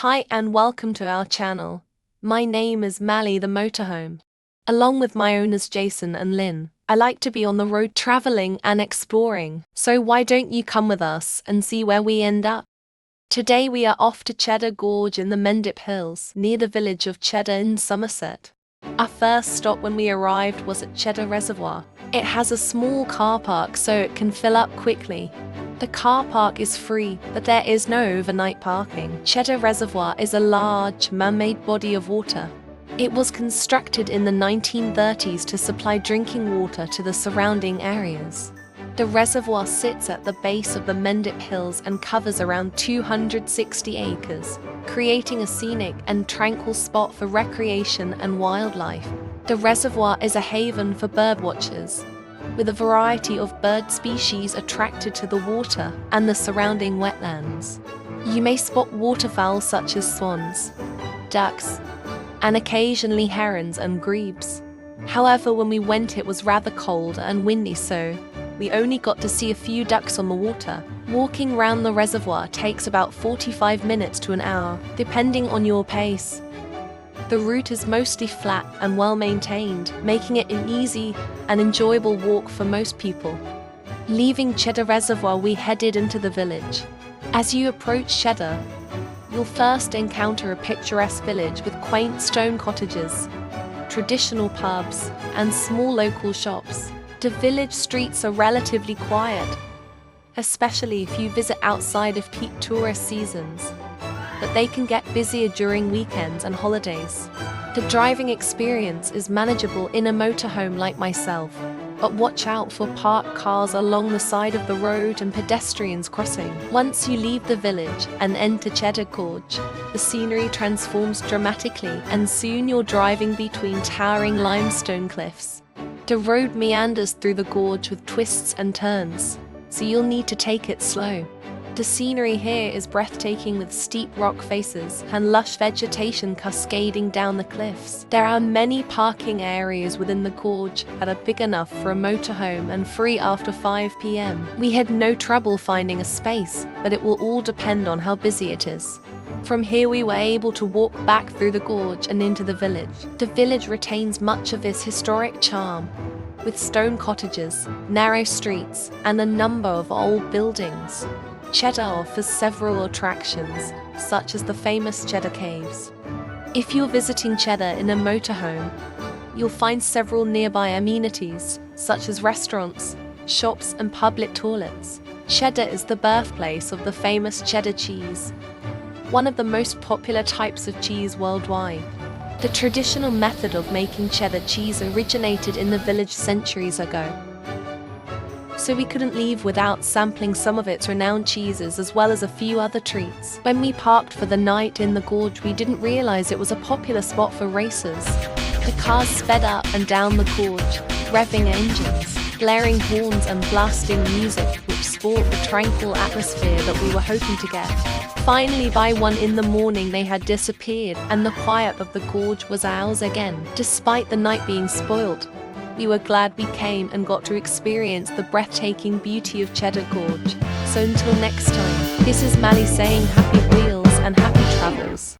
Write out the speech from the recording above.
Hi and welcome to our channel. My name is Mally the Motorhome. Along with my owners Jason and Lynn, I like to be on the road traveling and exploring. So why don't you come with us and see where we end up? Today we are off to Cheddar Gorge in the Mendip Hills, near the village of Cheddar in Somerset. Our first stop when we arrived was at Cheddar Reservoir. It has a small car park so it can fill up quickly. The car park is free, but there is no overnight parking. Cheddar Reservoir is a large, man-made body of water. It was constructed in the 1930s to supply drinking water to the surrounding areas. The reservoir sits at the base of the Mendip Hills and covers around 260 acres, creating a scenic and tranquil spot for recreation and wildlife. The reservoir is a haven for birdwatchers, with a variety of bird species attracted to the water and the surrounding wetlands. You may spot waterfowl such as swans, ducks, and occasionally herons and grebes. However, when we went it was rather cold and windy, so we only got to see a few ducks on the water. Walking round the reservoir takes about 45 minutes to an hour, depending on your pace. The route is mostly flat and well maintained, making it an easy and enjoyable walk for most people. Leaving Cheddar Reservoir, we headed into the village. As you approach Cheddar, you'll first encounter a picturesque village with quaint stone cottages, traditional pubs, and small local shops. The village streets are relatively quiet, especially if you visit outside of peak tourist seasons, but they can get busier during weekends and holidays. The driving experience is manageable in a motorhome like myself, but watch out for parked cars along the side of the road and pedestrians crossing. Once you leave the village and enter Cheddar Gorge, the scenery transforms dramatically and soon you're driving between towering limestone cliffs. The road meanders through the gorge with twists and turns, so you'll need to take it slow. The scenery here is breathtaking with steep rock faces and lush vegetation cascading down the cliffs. There are many parking areas within the gorge that are big enough for a motorhome and free after 5 p.m. We had no trouble finding a space, but it will all depend on how busy it is. From here we were able to walk back through the gorge and into the village. The village retains much of its historic charm, with stone cottages, narrow streets, and a number of old buildings. Cheddar offers several attractions, such as the famous Cheddar Caves. If you're visiting Cheddar in a motorhome, you'll find several nearby amenities, such as restaurants, shops, and public toilets. Cheddar is the birthplace of the famous cheddar cheese, one of the most popular types of cheese worldwide. The traditional method of making cheddar cheese originated in the village centuries ago, so we couldn't leave without sampling some of its renowned cheeses as well as a few other treats. When we parked for the night in the gorge, we didn't realize it was a popular spot for racers. The cars sped up and down the gorge, revving engines, blaring horns and blasting music, which spoiled the tranquil atmosphere that we were hoping to get. Finally, by 1 in the morning they had disappeared and the quiet of the gorge was ours again. Despite the night being spoiled, we were glad we came and got to experience the breathtaking beauty of Cheddar Gorge. So until next time, this is Mally saying happy wheels and happy travels.